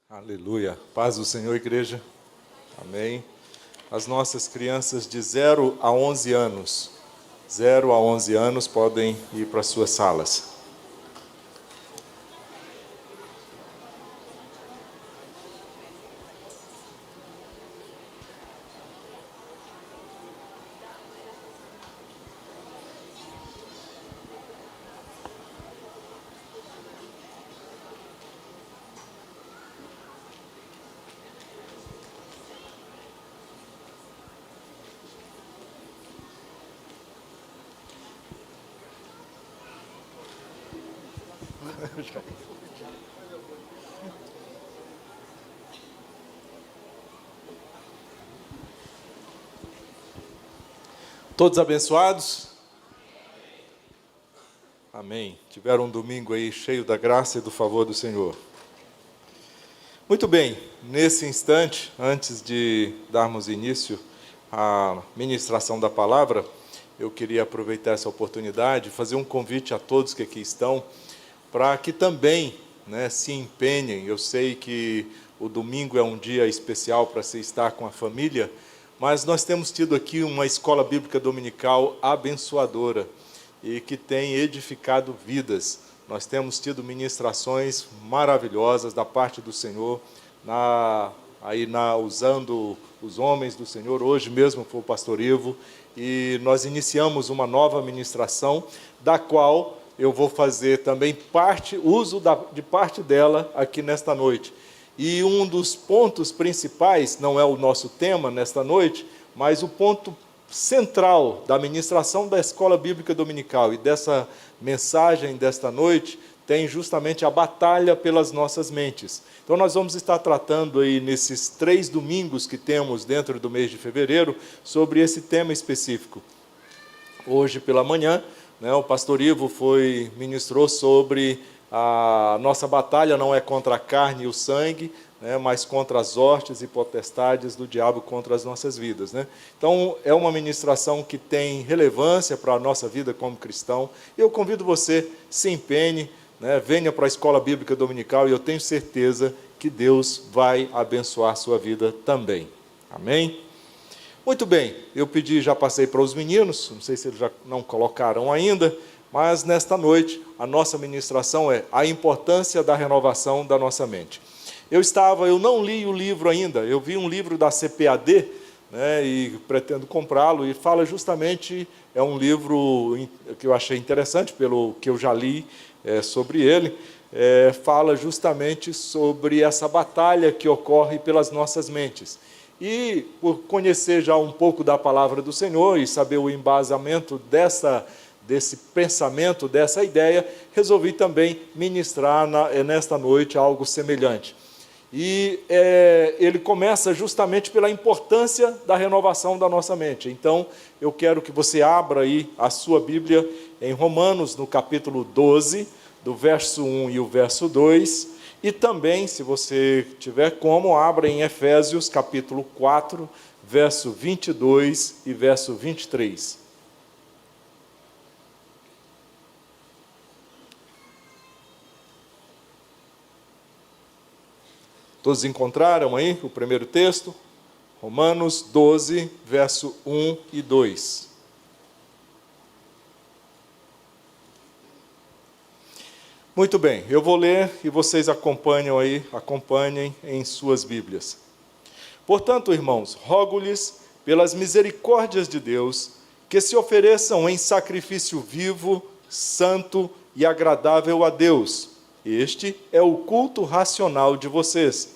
Aleluia. Paz do Senhor, igreja. Amém. As nossas crianças de 0 a 11 anos, 0 a 11 anos podem ir para as suas salas. Todos abençoados? Amém. Tiveram um domingo aí cheio da graça e do favor do Senhor. Muito bem, nesse instante, antes de darmos início à ministração da palavra, eu queria aproveitar essa oportunidade e fazer um convite a todos que aqui estão, para que também se empenhem. Eu sei que o domingo é um dia especial para se estar com a família, mas nós temos tido aqui uma escola bíblica dominical abençoadora e que tem edificado vidas. Nós temos tido ministrações maravilhosas da parte do Senhor, usando os homens do Senhor. Hoje mesmo foi o pastor Ivo, e nós iniciamos uma nova ministração, da qual eu vou fazer também uso de parte dela aqui nesta noite. E um dos pontos principais, não é o nosso tema nesta noite, mas o ponto central da ministração da Escola Bíblica Dominical e dessa mensagem desta noite, tem justamente a batalha pelas nossas mentes. Então nós vamos estar tratando aí nesses 3 domingos que temos dentro do mês de fevereiro, sobre esse tema específico. Hoje pela manhã, o pastor Ivo ministrou sobre a nossa batalha não é contra a carne e o sangue, mas contra as hostes e potestades do diabo contra as nossas vidas. Então, é uma ministração que tem relevância para a nossa vida como cristão. Eu convido você, se empenhe, venha para a Escola Bíblica Dominical, e eu tenho certeza que Deus vai abençoar a sua vida também. Amém? Muito bem, eu já passei para os meninos, não sei se eles já não colocaram ainda, mas nesta noite a nossa ministração é a importância da renovação da nossa mente. Eu não li o livro ainda, eu vi um livro da CPAD, e pretendo comprá-lo, e fala justamente, é um livro que eu achei interessante, pelo que eu já li sobre ele, fala justamente sobre essa batalha que ocorre pelas nossas mentes. E por conhecer já um pouco da palavra do Senhor e saber o embasamento desse pensamento, dessa ideia, resolvi também ministrar nesta noite algo semelhante. E ele começa justamente pela importância da renovação da nossa mente. Então, eu quero que você abra aí a sua Bíblia em Romanos, no capítulo 12, do verso 1 e o verso 2, e também, se você tiver como, abra em Efésios, capítulo 4, verso 22 e verso 23. Todos encontraram aí o primeiro texto? Romanos 12, verso 1 e 2. Muito bem, eu vou ler e vocês acompanhem em suas Bíblias. Portanto, irmãos, rogo-lhes, pelas misericórdias de Deus, que se ofereçam em sacrifício vivo, santo e agradável a Deus. Este é o culto racional de vocês.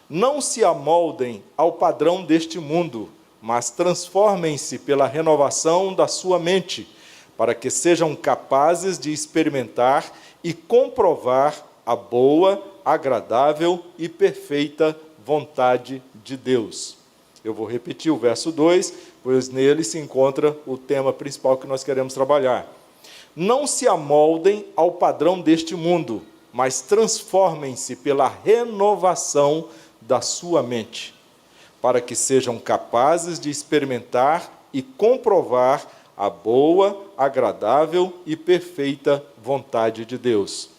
Não se amoldem ao padrão deste mundo, mas transformem-se pela renovação da sua mente, para que sejam capazes de experimentar e comprovar a boa, agradável e perfeita vontade de Deus. Eu vou repetir o verso 2, pois nele se encontra o tema principal que nós queremos trabalhar. Não se amoldem ao padrão deste mundo, mas transformem-se pela renovação da sua mente, para que sejam capazes de experimentar e comprovar a boa, agradável e perfeita vontade de Deus.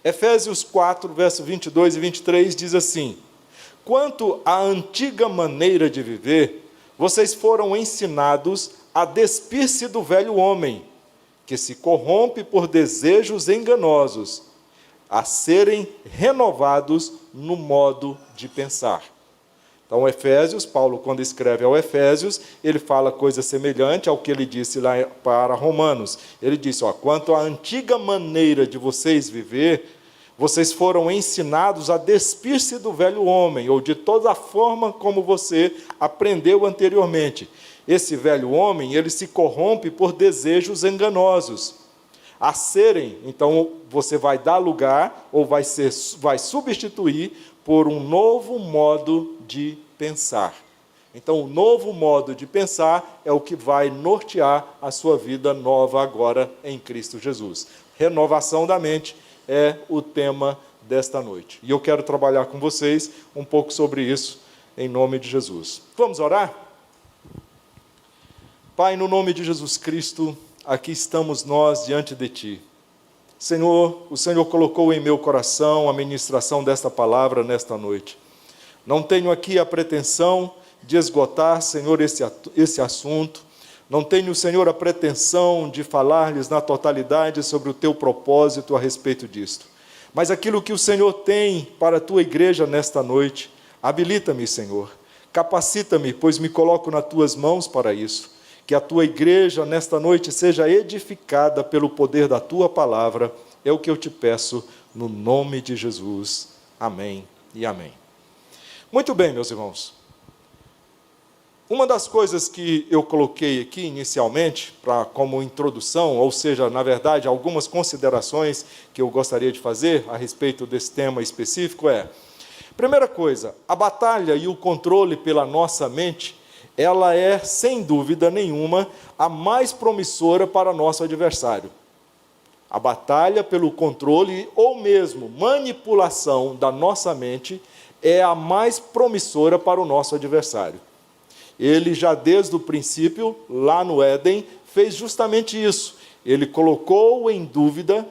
Efésios 4, verso 22 e 23 diz assim: quanto à antiga maneira de viver, vocês foram ensinados a despir-se do velho homem, que se corrompe por desejos enganosos, a serem renovados no modo de pensar. Então, Efésios, Paulo, quando escreve ao Efésios, ele fala coisa semelhante ao que ele disse lá para Romanos. Ele disse, quanto à antiga maneira de vocês viver, vocês foram ensinados a despir-se do velho homem, ou de toda a forma como você aprendeu anteriormente. Esse velho homem, ele se corrompe por desejos enganosos. A serem, então você vai dar lugar, ou vai substituir por um novo modo de pensar. Então, o novo modo de pensar é o que vai nortear a sua vida nova agora em Cristo Jesus. Renovação da mente é o tema desta noite. E eu quero trabalhar com vocês um pouco sobre isso, em nome de Jesus. Vamos orar? Pai, no nome de Jesus Cristo, aqui estamos nós diante de Ti. Senhor, o Senhor colocou em meu coração a ministração desta palavra nesta noite. Não tenho aqui a pretensão de esgotar, Senhor, esse assunto. Não tenho, Senhor, a pretensão de falar-lhes na totalidade sobre o Teu propósito a respeito disto. Mas aquilo que o Senhor tem para a Tua igreja nesta noite, habilita-me, Senhor. Capacita-me, pois me coloco nas Tuas mãos para isso. Que a Tua igreja nesta noite seja edificada pelo poder da Tua palavra. É o que eu te peço no nome de Jesus. Amém e amém. Muito bem, meus irmãos. Uma das coisas que eu coloquei aqui inicialmente, como introdução, ou seja, na verdade, algumas considerações que eu gostaria de fazer a respeito desse tema específico primeira coisa, a batalha e o controle pela nossa mente, ela é, sem dúvida nenhuma, a mais promissora para nosso adversário. A batalha pelo controle ou mesmo manipulação da nossa mente é a mais promissora para o nosso adversário. Ele já desde o princípio, lá no Éden, fez justamente isso. Ele colocou em dúvida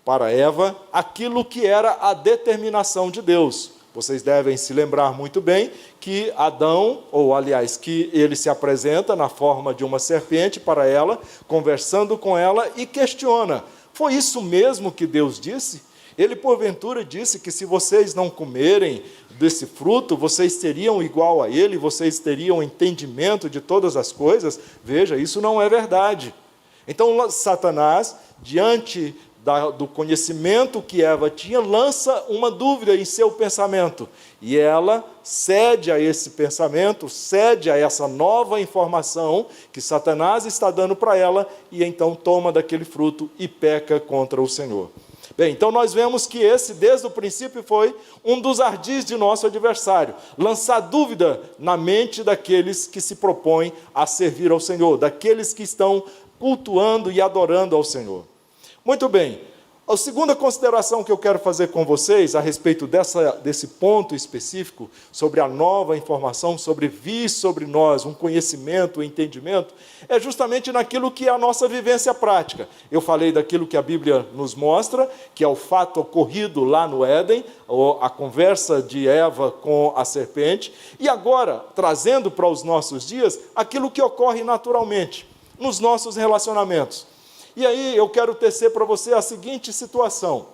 para Eva aquilo que era a determinação de Deus. Vocês devem se lembrar muito bem que Adão, ou aliás, que ele se apresenta na forma de uma serpente para ela, conversando com ela e questiona: foi isso mesmo que Deus disse? Ele, porventura, disse que se vocês não comerem desse fruto, vocês seriam igual a ele, vocês teriam entendimento de todas as coisas? Veja, isso não é verdade. Então, Satanás, diante do conhecimento que Eva tinha, lança uma dúvida em seu pensamento. E ela cede a esse pensamento, cede a essa nova informação que Satanás está dando para ela, e então toma daquele fruto e peca contra o Senhor. Bem, então nós vemos que esse, desde o princípio, foi um dos ardis de nosso adversário, lançar dúvida na mente daqueles que se propõem a servir ao Senhor, daqueles que estão cultuando e adorando ao Senhor. Muito bem, a segunda consideração que eu quero fazer com vocês a respeito desse ponto específico, sobre a nova informação, sobre vir sobre nós um conhecimento, um entendimento, é justamente naquilo que é a nossa vivência prática. Eu falei daquilo que a Bíblia nos mostra, que é o fato ocorrido lá no Éden, a conversa de Eva com a serpente, e agora, trazendo para os nossos dias, aquilo que ocorre naturalmente nos nossos relacionamentos. E aí eu quero tecer para você a seguinte situação.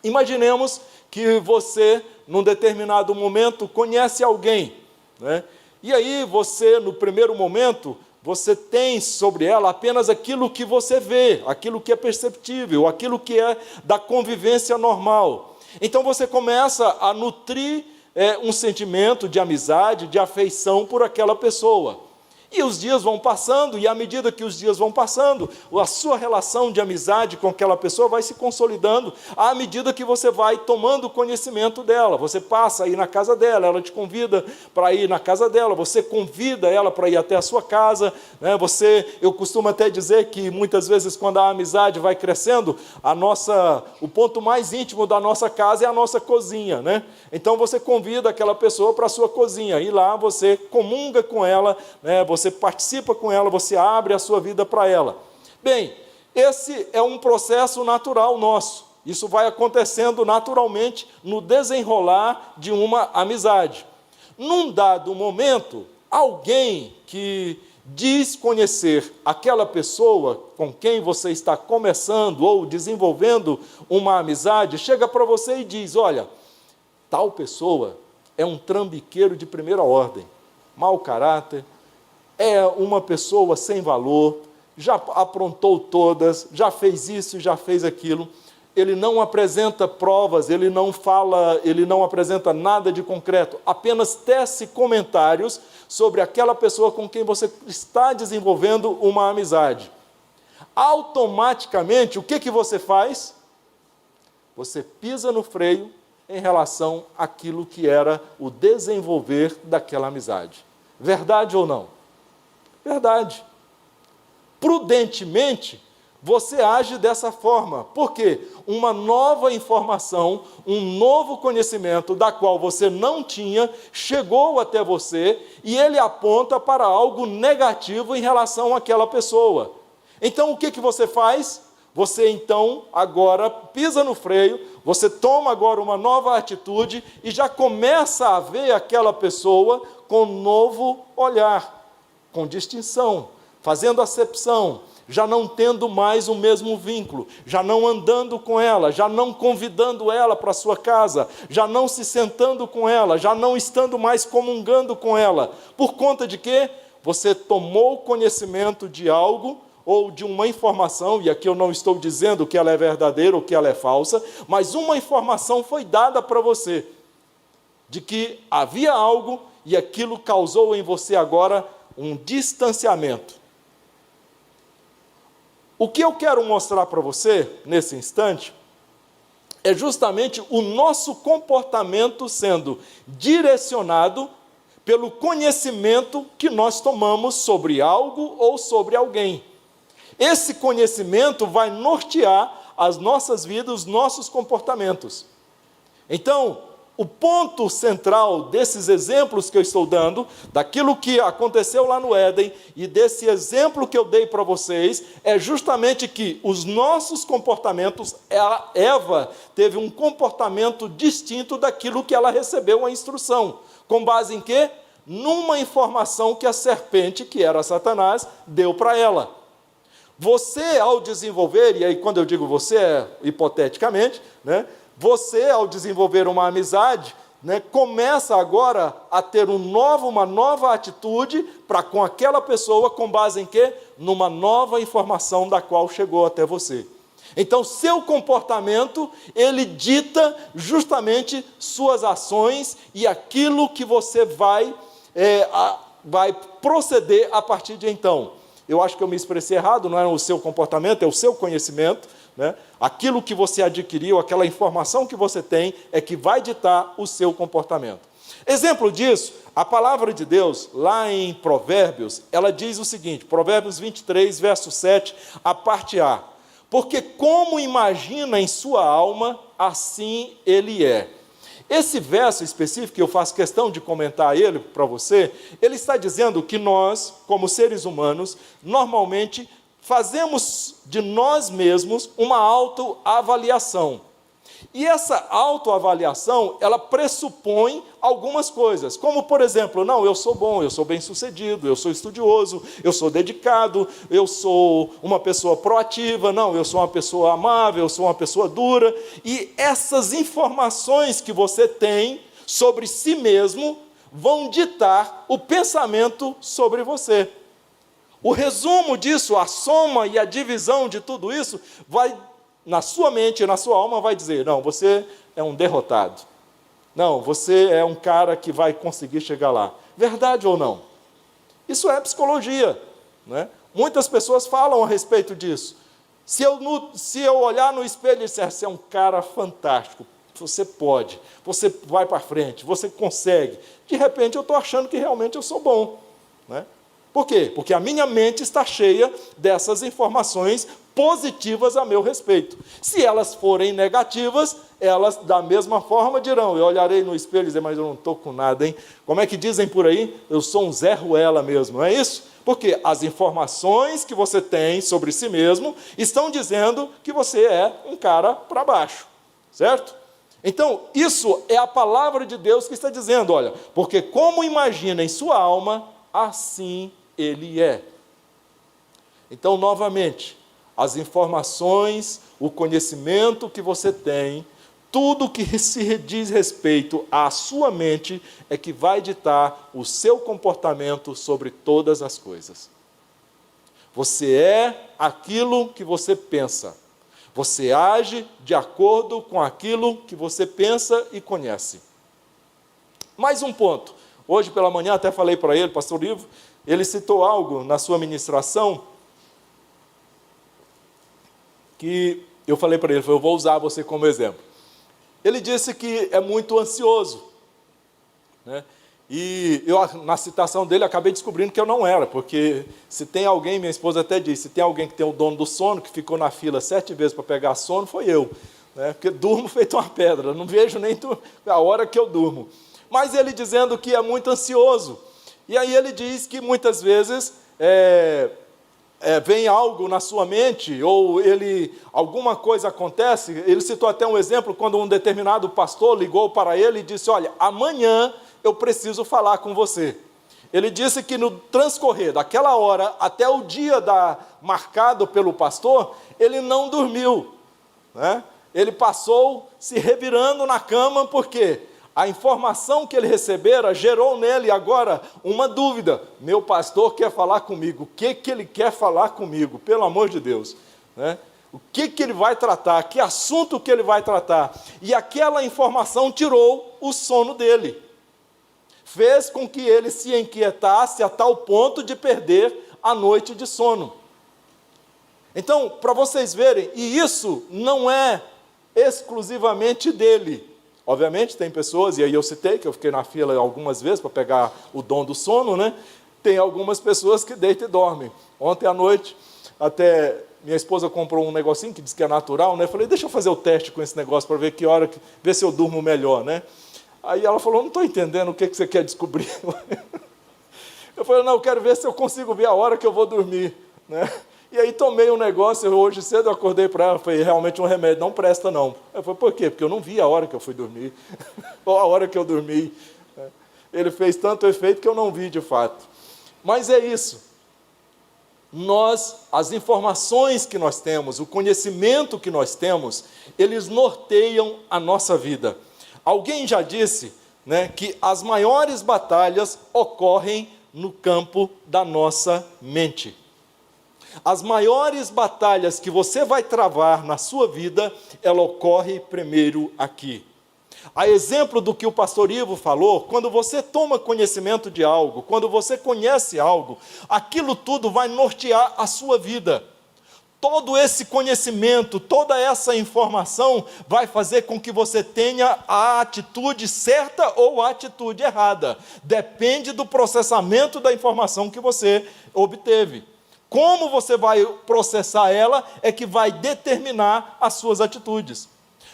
Imaginemos que você, num determinado momento, conhece alguém, né? E aí você, no primeiro momento, você tem sobre ela apenas aquilo que você vê, aquilo que é perceptível, aquilo que é da convivência normal. Então você começa a nutrir um sentimento de amizade, de afeição por aquela pessoa. E os dias vão passando, e à medida que os dias vão passando, a sua relação de amizade com aquela pessoa vai se consolidando, à medida que você vai tomando conhecimento dela. Você passa a ir na casa dela, ela te convida para ir na casa dela, você convida ela para ir até a sua casa, né? Eu costumo até dizer que muitas vezes quando a amizade vai crescendo, o ponto mais íntimo da nossa casa é a nossa cozinha, né? Então você convida aquela pessoa para a sua cozinha, e lá você comunga com ela, né? Você participa com ela, você abre a sua vida para ela. Bem, esse é um processo natural nosso. Isso vai acontecendo naturalmente no desenrolar de uma amizade. Num dado momento, alguém que diz conhecer aquela pessoa com quem você está começando ou desenvolvendo uma amizade, chega para você e diz: olha, tal pessoa é um trambiqueiro de primeira ordem, mau caráter, é uma pessoa sem valor, já aprontou todas, já fez isso, já fez aquilo. Ele não apresenta provas, ele não apresenta nada de concreto, apenas tece comentários sobre aquela pessoa com quem você está desenvolvendo uma amizade. Automaticamente, o que você faz? Você pisa no freio em relação àquilo que era o desenvolver daquela amizade. Verdade ou não? Verdade. Prudentemente, você age dessa forma. Por quê? Uma nova informação, um novo conhecimento da qual você não tinha, chegou até você e ele aponta para algo negativo em relação àquela pessoa. Então, o que você faz? Você, então, agora pisa no freio, você toma agora uma nova atitude e já começa a ver aquela pessoa com um novo olhar, com distinção, fazendo acepção, já não tendo mais o mesmo vínculo, já não andando com ela, já não convidando ela para a sua casa, já não se sentando com ela, já não estando mais comungando com ela. Por conta de quê? Você tomou conhecimento de algo ou de uma informação, e aqui eu não estou dizendo que ela é verdadeira ou que ela é falsa, mas uma informação foi dada para você, de que havia algo e aquilo causou em você agora um distanciamento. O que eu quero mostrar para você, nesse instante, é justamente o nosso comportamento sendo direcionado pelo conhecimento que nós tomamos sobre algo ou sobre alguém. Esse conhecimento vai nortear as nossas vidas, os nossos comportamentos. Então, o ponto central desses exemplos que eu estou dando, daquilo que aconteceu lá no Éden, e desse exemplo que eu dei para vocês, é justamente que os nossos comportamentos, Eva teve um comportamento distinto daquilo que ela recebeu a instrução. Com base em quê? Numa informação que a serpente, que era Satanás, deu para ela. Você, ao desenvolver, e aí quando eu digo você, é hipoteticamente, né? Você, ao desenvolver uma amizade, né, começa agora a ter uma nova atitude para com aquela pessoa, com base em quê? Numa nova informação da qual chegou até você. Então, seu comportamento, ele dita justamente suas ações e aquilo que você vai proceder a partir de então. Eu acho que eu me expressei errado, não é o seu comportamento, é o seu conhecimento, né? Aquilo que você adquiriu, aquela informação que você tem, é que vai ditar o seu comportamento. Exemplo disso, a palavra de Deus, lá em Provérbios, ela diz o seguinte, Provérbios 23, verso 7, a parte A. Porque como imagina em sua alma, assim ele é. Esse verso específico, que eu faço questão de comentar ele para você, ele está dizendo que nós, como seres humanos, normalmente fazemos de nós mesmos uma autoavaliação. E essa autoavaliação, ela pressupõe algumas coisas, como, por exemplo, não, eu sou bom, eu sou bem-sucedido, eu sou estudioso, eu sou dedicado, eu sou uma pessoa proativa, não, eu sou uma pessoa amável, eu sou uma pessoa dura. E essas informações que você tem sobre si mesmo vão ditar o pensamento sobre você. O resumo disso, a soma e a divisão de tudo isso, vai, na sua mente e na sua alma, vai dizer, não, você é um derrotado. Não, você é um cara que vai conseguir chegar lá. Verdade ou não? Isso é psicologia, né? Muitas pessoas falam a respeito disso. Se eu olhar no espelho e disser, você é um cara fantástico, você pode, você vai para frente, você consegue. De repente eu estou achando que realmente eu sou bom, né? Por quê? Porque a minha mente está cheia dessas informações positivas a meu respeito. Se elas forem negativas, elas da mesma forma dirão, eu olharei no espelho e dizer, mas eu não estou com nada, hein? Como é que dizem por aí? Eu sou um Zé Ruela mesmo, não é isso? Porque as informações que você tem sobre si mesmo estão dizendo que você é um cara para baixo, certo? Então, isso é a palavra de Deus que está dizendo, olha, porque como imagina em sua alma, assim ele é. Então, novamente, as informações, o conhecimento que você tem, tudo que se diz respeito à sua mente é que vai ditar o seu comportamento sobre todas as coisas. Você é aquilo que você pensa. Você age de acordo com aquilo que você pensa e conhece. Mais um ponto. Hoje pela manhã até falei para ele, pastor Ivo, ele citou algo na sua ministração que eu falei para ele, eu vou usar você como exemplo. Ele disse que é muito ansioso, né? E eu, na citação dele, acabei descobrindo que eu não era, porque se tem alguém, minha esposa até disse, se tem alguém que tem o dono do sono, que ficou na fila 7 vezes para pegar sono, foi eu, né? Porque durmo feito uma pedra, não vejo nem a hora que eu durmo. Mas ele dizendo que é muito ansioso, e aí ele diz que muitas vezes vem algo na sua mente, ou alguma coisa acontece. Ele citou até um exemplo, quando um determinado pastor ligou para ele e disse, olha, amanhã eu preciso falar com você. Ele disse que no transcorrer daquela hora, até o dia marcado pelo pastor, ele não dormiu, né? Ele passou se revirando na cama, porque a informação que ele recebera gerou nele agora uma dúvida. Meu pastor quer falar comigo, o que ele quer falar comigo? Pelo amor de Deus, né? O que ele vai tratar, que assunto que ele vai tratar? E aquela informação tirou o sono dele. Fez com que ele se inquietasse a tal ponto de perder a noite de sono. Então, para vocês verem, e isso não é exclusivamente dele. Obviamente tem pessoas, e aí eu citei, que eu fiquei na fila algumas vezes para pegar o dom do sono, né? Tem algumas pessoas que deitam e dormem. Ontem à noite, até minha esposa comprou um negocinho que diz que é natural, né? Eu falei, deixa eu fazer o teste com esse negócio para ver ver se eu durmo melhor, né? Aí ela falou, não estou entendendo o que você quer descobrir. Eu falei, não, eu quero ver se eu consigo ver a hora que eu vou dormir, né? E aí tomei um negócio, hoje cedo eu acordei para ela, foi realmente um remédio, não presta não. Eu falei, por quê? Porque eu não vi a hora que eu fui dormir, ou a hora que eu dormi. Ele fez tanto efeito que eu não vi de fato. Mas é isso. As informações que nós temos, o conhecimento que nós temos, eles norteiam a nossa vida. Alguém já disse, né, que as maiores batalhas ocorrem no campo da nossa mente. As maiores batalhas que você vai travar na sua vida, ela ocorre primeiro aqui. A exemplo do que o pastor Ivo falou, quando você toma conhecimento de algo, quando você conhece algo, aquilo tudo vai nortear a sua vida. Todo esse conhecimento, toda essa informação vai fazer com que você tenha a atitude certa ou a atitude errada. Depende do processamento da informação que você obteve. Como você vai processar ela é que vai determinar as suas atitudes.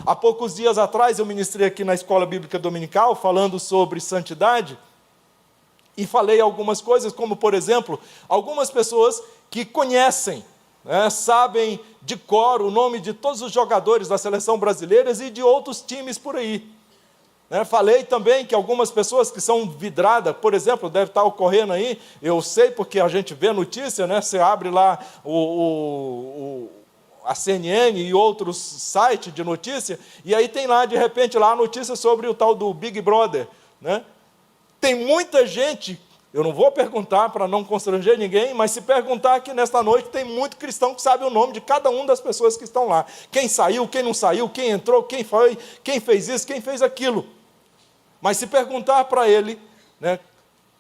Há poucos dias atrás eu ministrei aqui na Escola Bíblica Dominical falando sobre santidade e falei algumas coisas, como por exemplo, algumas pessoas que conhecem, sabem de cor o nome de todos os jogadores da seleção brasileira e de outros times por aí. Falei também que algumas pessoas que são vidradas, por exemplo, deve estar ocorrendo aí, eu sei porque a gente vê notícia, você abre lá a CNN e outros sites de notícia, e aí tem lá, de repente, lá a notícia sobre o tal do Big Brother. Tem muita gente, eu não vou perguntar para não constranger ninguém, mas se perguntar aqui nesta noite, tem muito cristão que sabe o nome de cada uma das pessoas que estão lá. Quem saiu, quem não saiu, quem entrou, quem foi, quem fez isso, quem fez aquilo. Mas se perguntar para ele,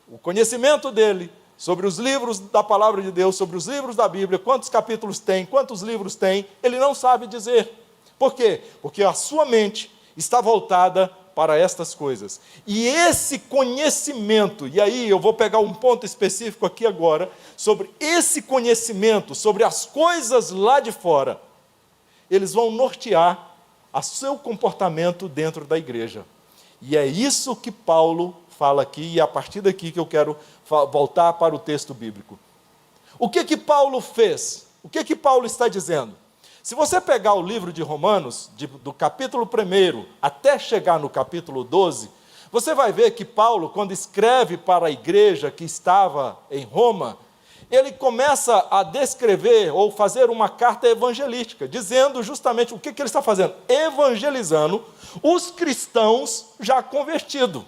o conhecimento dele sobre os livros da palavra de Deus, sobre os livros da Bíblia, quantos capítulos tem, quantos livros tem, ele não sabe dizer. Por quê? Porque a sua mente está voltada para estas coisas. E esse conhecimento, e aí eu vou pegar um ponto específico aqui agora, sobre esse conhecimento, sobre as coisas lá de fora, eles vão nortear o seu comportamento dentro da igreja. E é isso que Paulo fala aqui, e é a partir daqui que eu quero voltar para o texto bíblico. O que Paulo fez? O que Paulo está dizendo? Se você pegar o livro de Romanos, do capítulo 1 até chegar no capítulo 12, você vai ver que Paulo, quando escreve para a igreja que estava em Roma, ele começa a descrever ou fazer uma carta evangelística, dizendo justamente o que ele está fazendo? Evangelizando os cristãos já convertidos.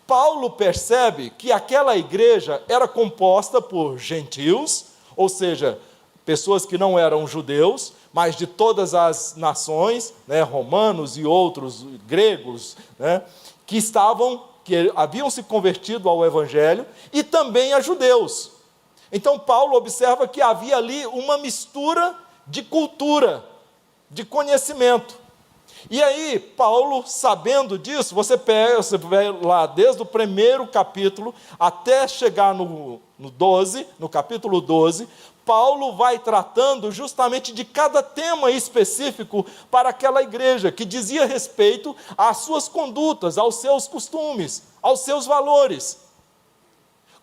Paulo percebe que aquela igreja era composta por gentios, ou seja, pessoas que não eram judeus, mas de todas as nações, né, romanos e outros gregos, né, que haviam se convertido ao evangelho, e também a judeus. Então Paulo observa que havia ali uma mistura de cultura, de conhecimento. E aí, Paulo, sabendo disso, você vai lá desde o primeiro capítulo até chegar no capítulo 12, Paulo vai tratando justamente de cada tema específico para aquela igreja, que dizia respeito às suas condutas, aos seus costumes, aos seus valores.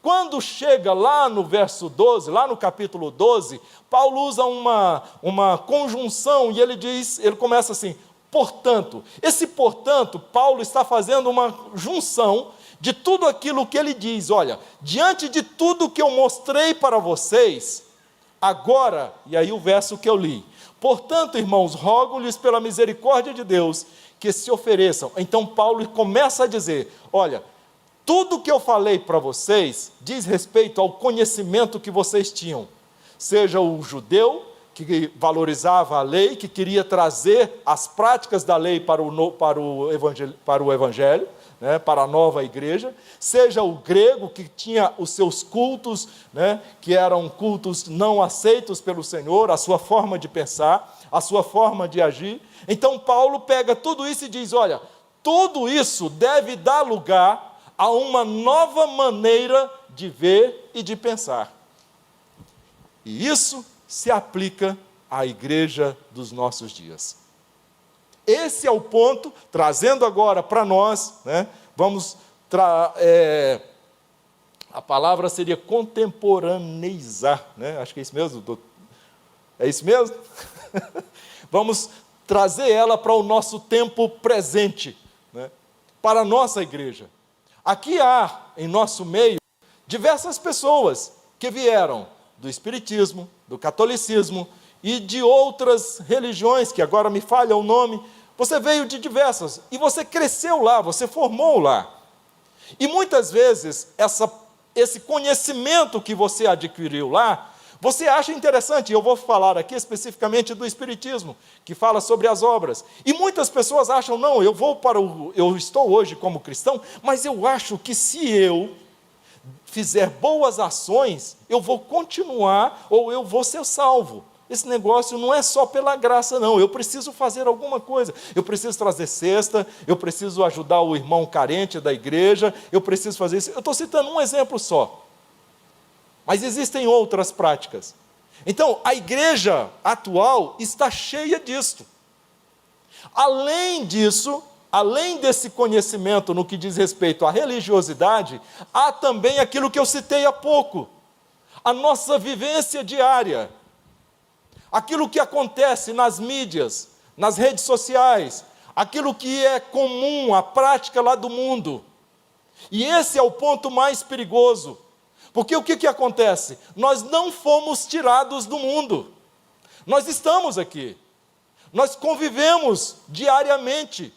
Quando chega lá no verso 12, lá no capítulo 12, Paulo usa uma conjunção e ele começa assim, portanto. Esse portanto, Paulo está fazendo uma junção de tudo aquilo que ele diz. Olha, diante de tudo que eu mostrei para vocês, agora, e aí o verso que eu li, portanto, irmãos, rogo-lhes pela misericórdia de Deus, que se ofereçam. Então Paulo começa a dizer, olha, tudo que eu falei para vocês diz respeito ao conhecimento que vocês tinham, seja o judeu, que valorizava a lei, que queria trazer as práticas da lei para o evangelho, né, para a nova igreja, seja o grego, que tinha os seus cultos, né, que eram cultos não aceitos pelo Senhor, a sua forma de pensar, a sua forma de agir. Então Paulo pega tudo isso e diz, olha, tudo isso deve dar lugar a uma nova maneira de ver e de pensar. E isso se aplica à igreja dos nossos dias. Esse é o ponto, trazendo agora para nós, né, a palavra seria contemporaneizar, né? Acho que é isso mesmo, doutor? É isso mesmo? Vamos trazer ela para o nosso tempo presente, né, para a nossa igreja. Aqui há, em nosso meio, diversas pessoas que vieram do espiritismo, do catolicismo e de outras religiões, que agora me falha o nome. Você veio de diversas, e você cresceu lá, você formou lá. E muitas vezes, esse conhecimento que você adquiriu lá, você acha interessante. Eu vou falar aqui especificamente do espiritismo, que fala sobre as obras. E muitas pessoas acham, não, eu estou hoje como cristão, mas eu acho que se eu fizer boas ações, eu vou continuar, ou eu vou ser salvo. Esse negócio não é só pela graça, não. Eu preciso fazer alguma coisa. Eu preciso trazer cesta, eu preciso ajudar o irmão carente da igreja, eu preciso fazer isso. Eu estou citando um exemplo só. Mas existem outras práticas. Então, a igreja atual está cheia disto. Além disso, além desse conhecimento no que diz respeito à religiosidade, há também aquilo que eu citei há pouco, a nossa vivência diária, aquilo que acontece nas mídias, nas redes sociais, aquilo que é comum, a prática lá do mundo. E esse é o ponto mais perigoso, porque o que acontece? Nós não fomos tirados do mundo, nós estamos aqui, nós convivemos diariamente,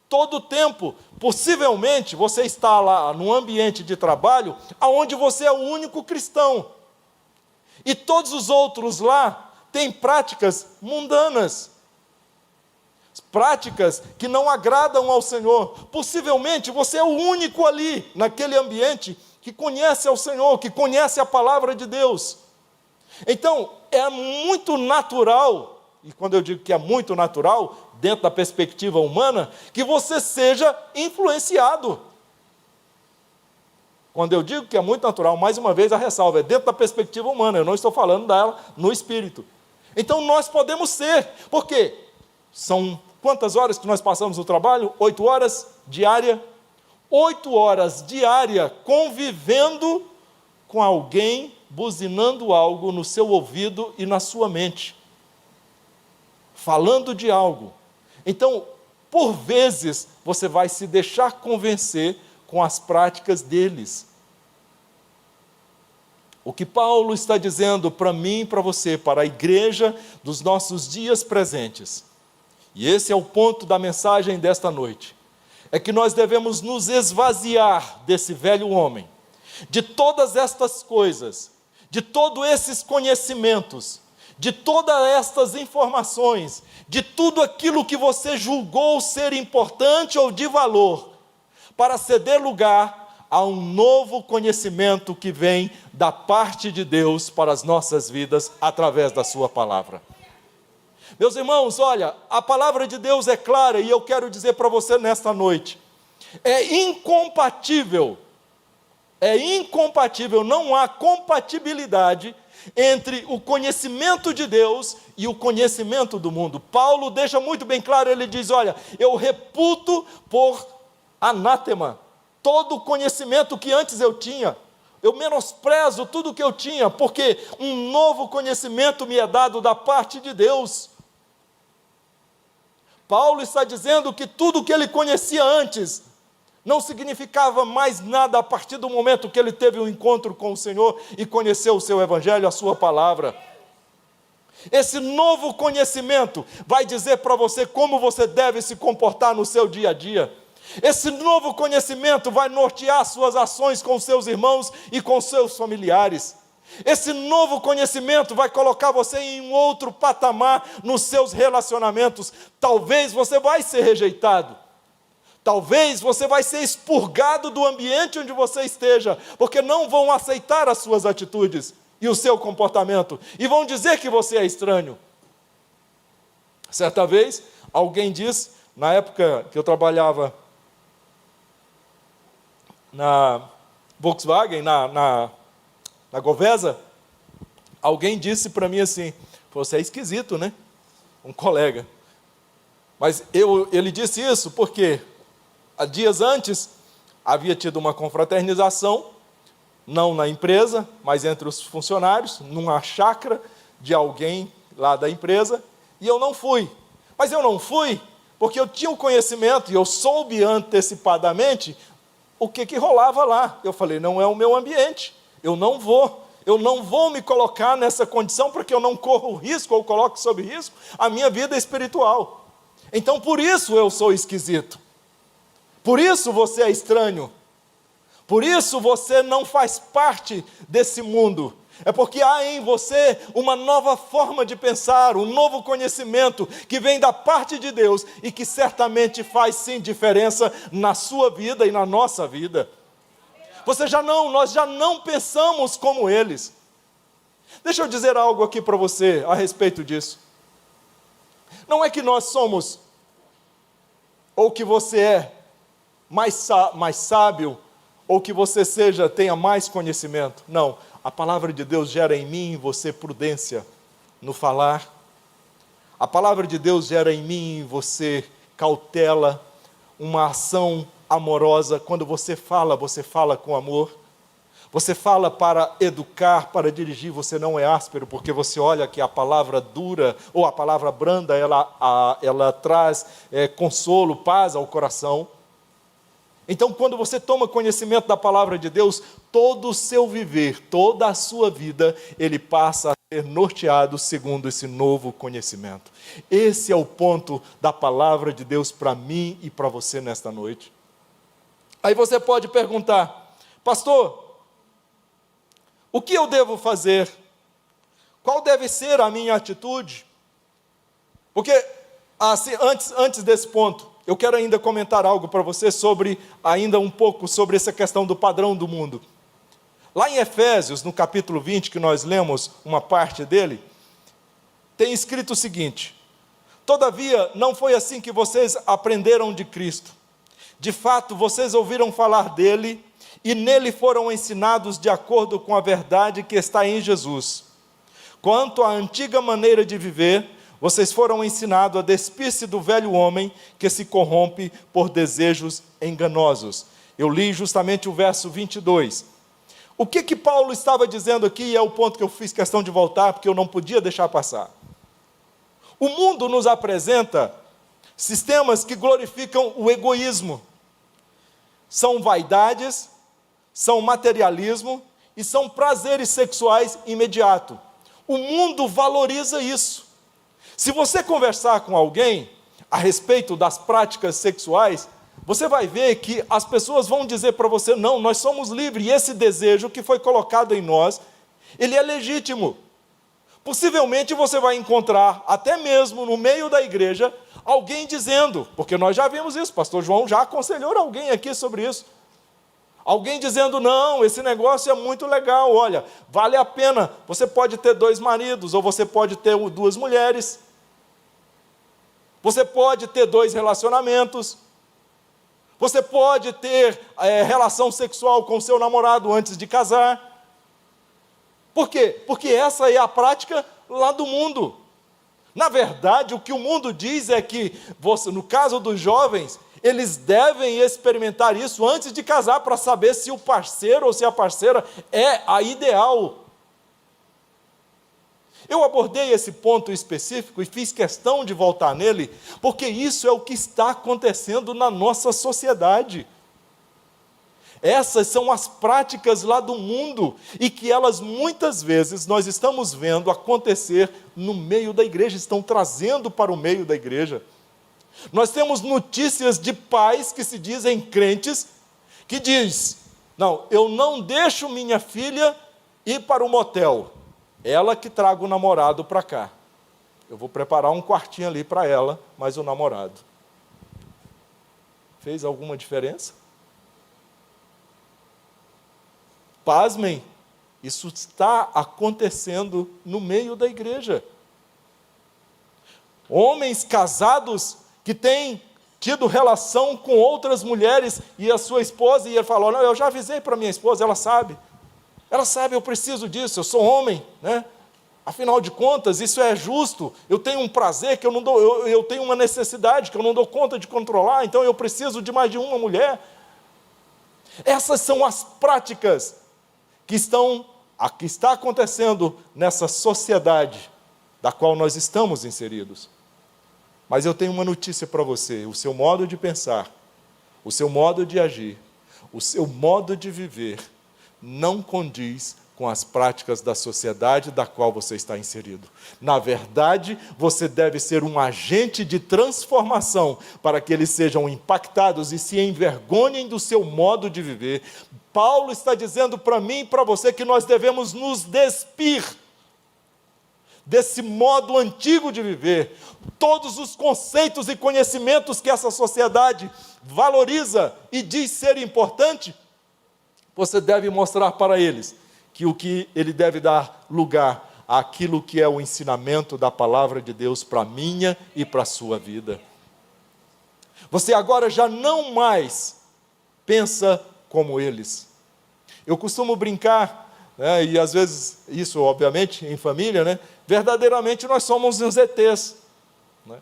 todo o tempo. Possivelmente você está lá no ambiente de trabalho, onde você é o único cristão, e todos os outros lá têm práticas mundanas, práticas que não agradam ao Senhor. Possivelmente você é o único ali, naquele ambiente, que conhece ao Senhor, que conhece a palavra de Deus. Então, é muito natural, e quando eu digo que é muito natural, dentro da perspectiva humana, que você seja influenciado. Quando eu digo que é muito natural, mais uma vez a ressalva, é dentro da perspectiva humana, eu não estou falando dela no espírito. Então nós podemos ser, por quê? São quantas horas que nós passamos no trabalho? 8 horas diária? 8 horas diária convivendo com alguém, buzinando algo no seu ouvido e na sua mente. Falando de algo. Então, por vezes, você vai se deixar convencer com as práticas deles. O que Paulo está dizendo para mim e para você, para a igreja dos nossos dias presentes, e esse é o ponto da mensagem desta noite, é que nós devemos nos esvaziar desse velho homem, de todas estas coisas, de todos esses conhecimentos, de todas estas informações, de tudo aquilo que você julgou ser importante ou de valor, para ceder lugar a um novo conhecimento que vem da parte de Deus para as nossas vidas, através da sua palavra. Meus irmãos, olha, a palavra de Deus é clara, e eu quero dizer para você nesta noite, é incompatível, não há compatibilidade entre o conhecimento de Deus e o conhecimento do mundo. Paulo deixa muito bem claro, ele diz, olha, eu reputo por anátema todo o conhecimento que antes eu tinha, eu menosprezo tudo que eu tinha, porque um novo conhecimento me é dado da parte de Deus. Paulo está dizendo que tudo que ele conhecia antes não significava mais nada a partir do momento que ele teve um encontro com o Senhor e conheceu o seu evangelho, a sua palavra. Esse novo conhecimento vai dizer para você como você deve se comportar no seu dia a dia. Esse novo conhecimento vai nortear suas ações com seus irmãos e com seus familiares. Esse novo conhecimento vai colocar você em um outro patamar nos seus relacionamentos. Talvez você vai ser rejeitado. Talvez você vai ser expurgado do ambiente onde você esteja, porque não vão aceitar as suas atitudes e o seu comportamento, e vão dizer que você é estranho. Certa vez, alguém disse, na época que eu trabalhava na Volkswagen, na Govesa, alguém disse para mim assim, você é esquisito, né? Um colega. Mas ele disse isso porque há dias antes havia tido uma confraternização, não na empresa, mas entre os funcionários, numa chácara de alguém lá da empresa, e eu não fui. Mas eu não fui porque eu tinha o conhecimento e eu soube antecipadamente o que rolava lá. Eu falei, não é o meu ambiente, eu não vou me colocar nessa condição, porque eu não corro risco ou coloco sob risco a minha vida espiritual. Então, por isso eu sou esquisito. Por isso você é estranho. Por isso você não faz parte desse mundo. É porque há em você uma nova forma de pensar, um novo conhecimento que vem da parte de Deus e que certamente faz sim diferença na sua vida e na nossa vida. Nós já não pensamos como eles. Deixa eu dizer algo aqui para você a respeito disso. Não é que nós somos, ou que você é mais sábio, ou que você tenha mais conhecimento. Não, a palavra de Deus gera em mim e em você prudência no falar. A palavra de Deus gera em mim e em você cautela, uma ação amorosa. Quando você fala com amor. Você fala para educar, para dirigir, você não é áspero, porque você olha que a palavra dura, ou a palavra branda, ela traz consolo, paz ao coração. Então, quando você toma conhecimento da palavra de Deus, todo o seu viver, toda a sua vida, ele passa a ser norteado segundo esse novo conhecimento. Esse é o ponto da palavra de Deus para mim e para você nesta noite. Aí você pode perguntar, pastor, o que eu devo fazer? Qual deve ser a minha atitude? Porque, assim, antes desse ponto, eu quero ainda comentar algo para você ainda um pouco sobre essa questão do padrão do mundo. Lá em Efésios, no capítulo 20, que nós lemos uma parte dele, tem escrito o seguinte: Todavia, não foi assim que vocês aprenderam de Cristo. De fato, vocês ouviram falar dele e nele foram ensinados de acordo com a verdade que está em Jesus. Quanto à antiga maneira de viver, vocês foram ensinados a despir-se do velho homem que se corrompe por desejos enganosos. Eu li justamente o verso 22. O que Paulo estava dizendo aqui, e é o ponto que eu fiz questão de voltar, porque eu não podia deixar passar. O mundo nos apresenta sistemas que glorificam o egoísmo. São vaidades, são materialismo e são prazeres sexuais imediatos. O mundo valoriza isso. Se você conversar com alguém a respeito das práticas sexuais, você vai ver que as pessoas vão dizer para você, não, nós somos livres, e esse desejo que foi colocado em nós, ele é legítimo. Possivelmente você vai encontrar, até mesmo no meio da igreja, alguém dizendo, porque nós já vimos isso, pastor João já aconselhou alguém aqui sobre isso. Alguém dizendo, não, esse negócio é muito legal, olha, vale a pena, você pode ter 2 maridos, ou você pode ter 2 mulheres, você pode ter 2 relacionamentos, você pode ter relação sexual com seu namorado antes de casar. Por quê? Porque essa é a prática lá do mundo. Na verdade, o que o mundo diz é que, no caso dos jovens, eles devem experimentar isso antes de casar para saber se o parceiro ou se a parceira é a ideal. Eu abordei esse ponto específico e fiz questão de voltar nele, porque isso é o que está acontecendo na nossa sociedade. Essas são as práticas lá do mundo, e que elas muitas vezes nós estamos vendo acontecer no meio da igreja, estão trazendo para o meio da igreja. Nós temos notícias de pais que se dizem crentes, que diz, não, eu não deixo minha filha ir para o motel, ela que traga o namorado para cá. Eu vou preparar um quartinho ali para ela, mas o namorado. Fez alguma diferença? Pasmem, isso está acontecendo no meio da igreja. Homens casados que têm tido relação com outras mulheres e a sua esposa, e ele falou, não, eu já avisei para minha esposa, ela sabe, eu preciso disso, eu sou homem, né? Afinal de contas, isso é justo, eu tenho um prazer que eu não dou, eu tenho uma necessidade que eu não dou conta de controlar, então eu preciso de mais de uma mulher. Essas são as práticas que está acontecendo nessa sociedade da qual nós estamos inseridos. Mas eu tenho uma notícia para você, o seu modo de pensar, o seu modo de agir, o seu modo de viver, não condiz com as práticas da sociedade da qual você está inserido. Na verdade, você deve ser um agente de transformação para que eles sejam impactados e se envergonhem do seu modo de viver. Paulo está dizendo para mim e para você que nós devemos nos despir desse modo antigo de viver. Todos os conceitos e conhecimentos que essa sociedade valoriza e diz ser importante, você deve mostrar para eles que o que ele deve dar lugar àquilo que é o ensinamento da palavra de Deus para a minha e para a sua vida. Você agora já não mais pensa como eles. Eu costumo brincar, né, e às vezes, isso obviamente em família, né, verdadeiramente nós somos uns ETs. Né?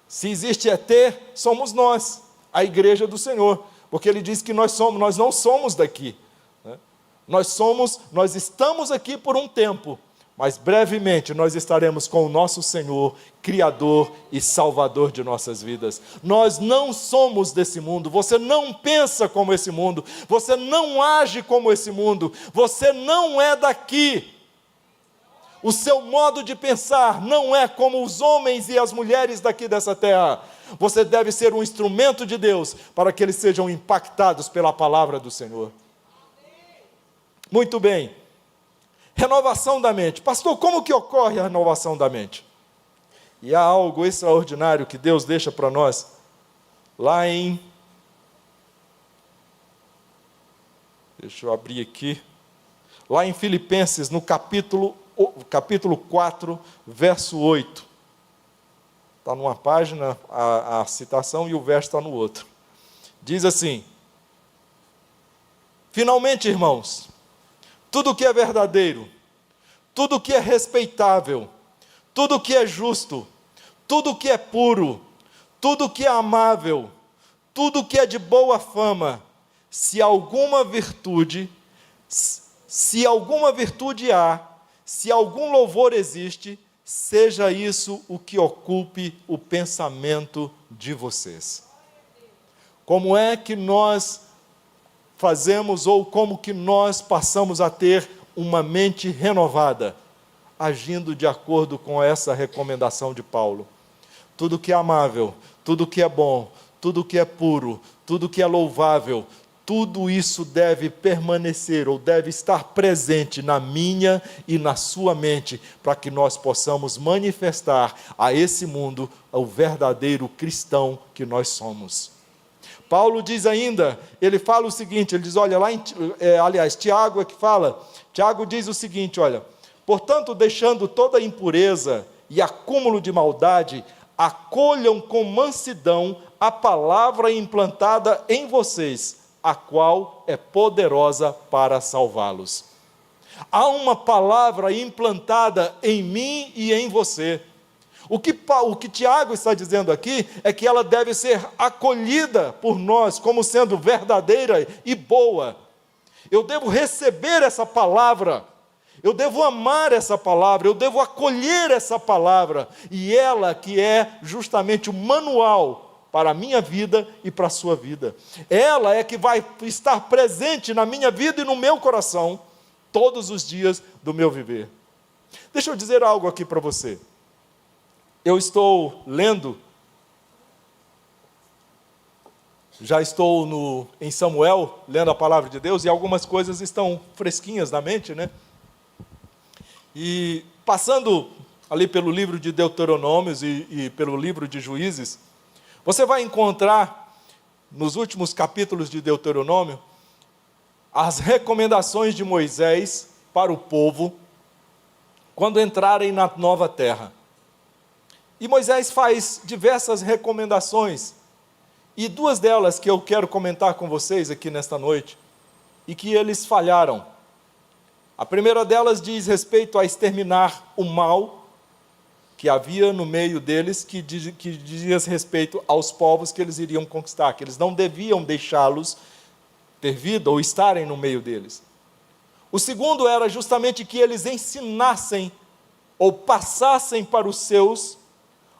Se existe ET, somos nós, a igreja do Senhor, porque ele diz que nós não somos daqui. Né? Nós estamos aqui por um tempo, mas brevemente nós estaremos com o nosso Senhor, Criador e Salvador de nossas vidas. Nós não somos desse mundo, você não pensa como esse mundo, você não age como esse mundo, você não é daqui. O seu modo de pensar não é como os homens e as mulheres daqui dessa terra. Você deve ser um instrumento de Deus para que eles sejam impactados pela palavra do Senhor. Muito bem. Renovação da mente. Pastor, como que ocorre a renovação da mente? E há algo extraordinário que Deus deixa para nós, lá em... Deixa eu abrir aqui. Lá em Filipenses, no capítulo 4, verso 8. está numa página a citação e o verso está no outro. Diz assim: finalmente, irmãos, tudo que é verdadeiro, tudo que é respeitável, tudo que é justo, tudo que é puro, tudo que é amável, tudo que é de boa fama, se alguma virtude há, se algum louvor existe, seja isso o que ocupe o pensamento de vocês. Como é que nós fazemos, ou como que nós passamos a ter uma mente renovada? Agindo de acordo com essa recomendação de Paulo. Tudo que é amável, tudo que é bom, tudo que é puro, tudo que é louvável, tudo isso deve permanecer, ou deve estar presente na minha e na sua mente, para que nós possamos manifestar a esse mundo o verdadeiro cristão que nós somos. Paulo diz ainda, ele fala o seguinte, ele diz, olha, Tiago é que fala, Tiago diz o seguinte, olha, portanto, deixando toda impureza e acúmulo de maldade, acolham com mansidão a palavra implantada em vocês, a qual é poderosa para salvá-los. Há uma palavra implantada em mim e em você. O que Tiago está dizendo aqui é que ela deve ser acolhida por nós como sendo verdadeira e boa. Eu devo receber essa palavra, eu devo amar essa palavra, eu devo acolher essa palavra, e ela que é justamente o manual para a minha vida e para a sua vida. Ela é que vai estar presente na minha vida e no meu coração, todos os dias do meu viver. Deixa eu dizer algo aqui para você. Eu estou lendo, já estou em Samuel, lendo a palavra de Deus, e algumas coisas estão fresquinhas na mente, né? E passando ali pelo livro de Deuteronômios e pelo livro de Juízes, você vai encontrar, nos últimos capítulos de Deuteronômio, as recomendações de Moisés para o povo, quando entrarem na nova terra. E Moisés faz diversas recomendações, e duas delas que eu quero comentar com vocês aqui nesta noite, e que eles falharam. A primeira delas diz respeito a exterminar o mal que havia no meio deles, que dizia respeito aos povos que eles iriam conquistar, que eles não deviam deixá-los ter vida ou estarem no meio deles. O segundo era justamente que eles ensinassem ou passassem para os seus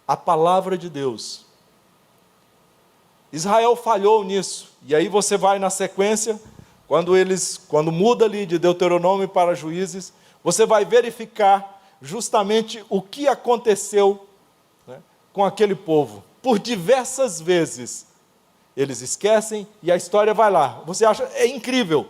a palavra de Deus. Israel falhou nisso, e aí você vai na sequência, quando muda ali de Deuteronômio para Juízes, você vai verificar justamente o que aconteceu, né, com aquele povo. Por diversas vezes, eles esquecem e a história vai lá. Você acha, é incrível.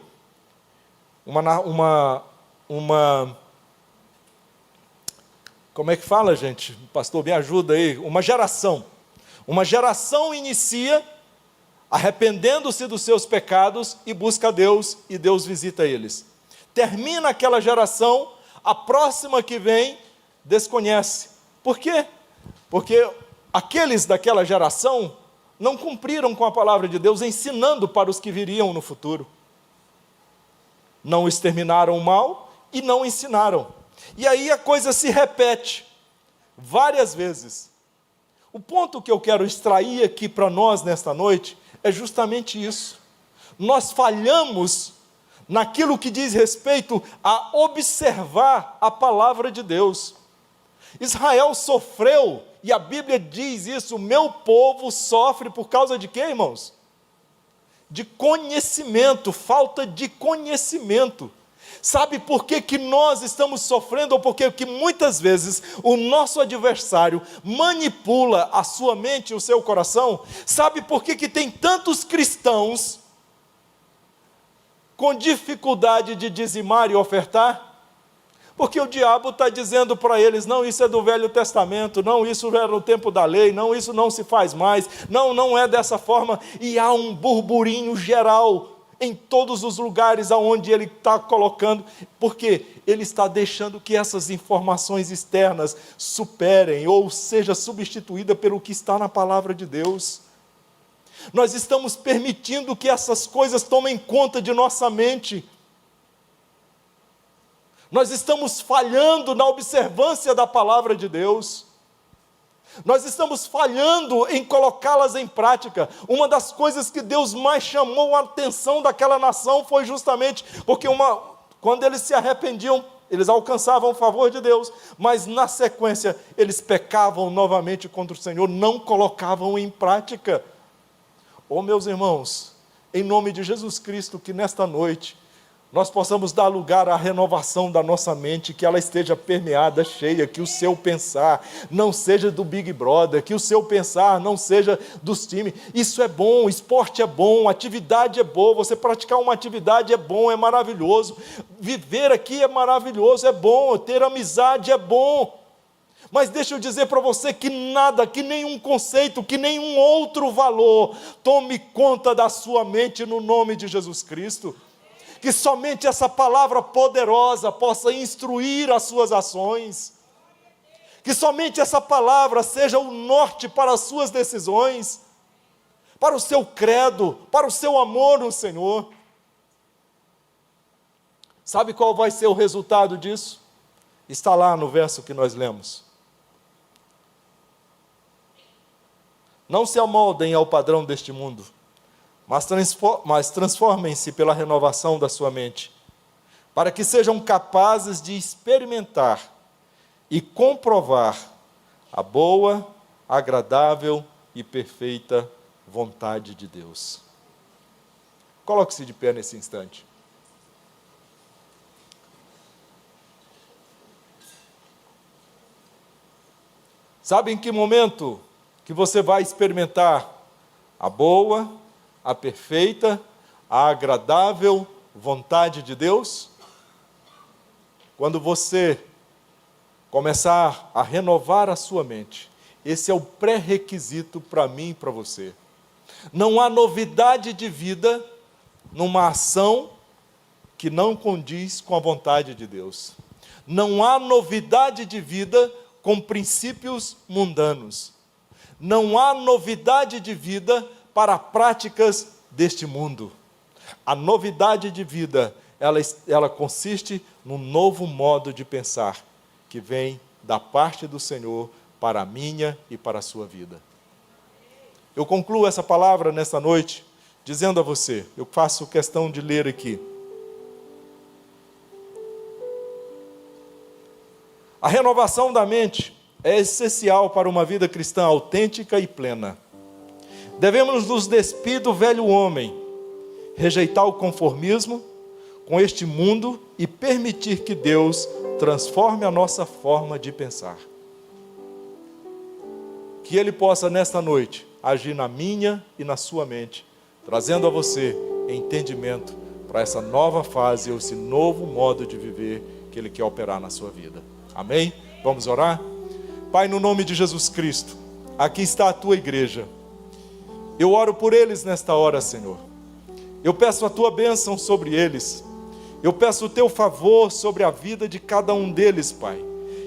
Como é que fala, gente? Pastor, me ajuda aí. Uma geração inicia arrependendo-se dos seus pecados e busca Deus, e Deus visita eles. Termina aquela geração, a próxima que vem desconhece. Por quê? Porque aqueles daquela geração não cumpriram com a palavra de Deus, ensinando para os que viriam no futuro. Não exterminaram o mal e não ensinaram. E aí a coisa se repete várias vezes. O ponto que eu quero extrair aqui para nós nesta noite é justamente isso. Nós falhamos naquilo que diz respeito a observar a palavra de Deus. Israel sofreu, e a Bíblia diz isso, o meu povo sofre por causa de quê, irmãos? De conhecimento, falta de conhecimento. Sabe por que nós estamos sofrendo, ou por que muitas vezes o nosso adversário manipula a sua mente e o seu coração? Sabe por que tem tantos cristãos com dificuldade de dizimar e ofertar? Porque o diabo está dizendo para eles, não, isso é do Velho Testamento, não, isso era no tempo da lei, não, isso não se faz mais, não é dessa forma, e há um burburinho geral em todos os lugares aonde Ele está colocando, porque Ele está deixando que essas informações externas superem, ou seja substituída pelo que está na palavra de Deus. Nós estamos permitindo que essas coisas tomem conta de nossa mente. Nós estamos falhando na observância da palavra de Deus. Nós estamos falhando em colocá-las em prática. Uma das coisas que Deus mais chamou a atenção daquela nação foi justamente porque quando eles se arrependiam, eles alcançavam o favor de Deus, mas na sequência eles pecavam novamente contra o Senhor, não colocavam em prática. Oh, meus irmãos, em nome de Jesus Cristo, que nesta noite nós possamos dar lugar à renovação da nossa mente, que ela esteja permeada, cheia, que o seu pensar não seja do Big Brother, que o seu pensar não seja dos times. Isso é bom, esporte é bom, atividade é boa, você praticar uma atividade é bom, é maravilhoso, viver aqui é maravilhoso, é bom, ter amizade é bom. Mas deixa eu dizer para você que nada, que nenhum conceito, que nenhum outro valor tome conta da sua mente no nome de Jesus Cristo. Que somente essa palavra poderosa possa instruir as suas ações. Que somente essa palavra seja o norte para as suas decisões, para o seu credo, para o seu amor no Senhor. Sabe qual vai ser o resultado disso? Está lá no verso que nós lemos. Não se amoldem ao padrão deste mundo, mas transformem-se pela renovação da sua mente, para que sejam capazes de experimentar e comprovar a boa, agradável e perfeita vontade de Deus. Coloque-se de pé nesse instante. Sabe em que momento que você vai experimentar a boa, a perfeita, a agradável vontade de Deus? Quando você começar a renovar a sua mente. Esse é o pré-requisito para mim e para você. Não há novidade de vida numa ação que não condiz com a vontade de Deus. Não há novidade de vida com princípios mundanos. Não há novidade de vida para práticas deste mundo. A novidade de vida, ela consiste num novo modo de pensar, que vem da parte do Senhor para a minha e para a sua vida. Eu concluo essa palavra nesta noite, dizendo a você, eu faço questão de ler aqui. A renovação da mente é essencial para uma vida cristã autêntica e plena. Devemos nos despir do velho homem, rejeitar o conformismo com este mundo e permitir que Deus transforme a nossa forma de pensar. Que Ele possa, nesta noite, agir na minha e na sua mente, trazendo a você entendimento para essa nova fase, ou esse novo modo de viver que Ele quer operar na sua vida. Amém? Vamos orar? Pai, no nome de Jesus Cristo, aqui está a Tua igreja. Eu oro por eles nesta hora, Senhor. Eu peço a Tua bênção sobre eles. Eu peço o Teu favor sobre a vida de cada um deles, Pai.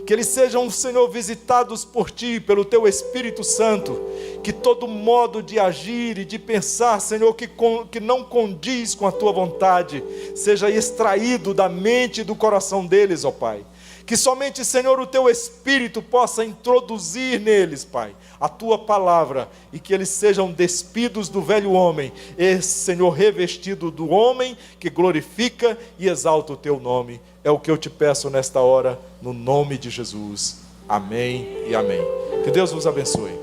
Que eles sejam, Senhor, visitados por Ti, pelo Teu Espírito Santo. Que todo modo de agir e de pensar, Senhor, que não condiz com a Tua vontade, seja extraído da mente e do coração deles, ó Pai. Que somente, Senhor, o Teu Espírito possa introduzir neles, Pai, a Tua palavra, e que eles sejam despidos do velho homem, e, Senhor, revestido do homem que glorifica e exalta o Teu nome. É o que eu te peço nesta hora, no nome de Jesus. Amém e amém. Que Deus vos abençoe.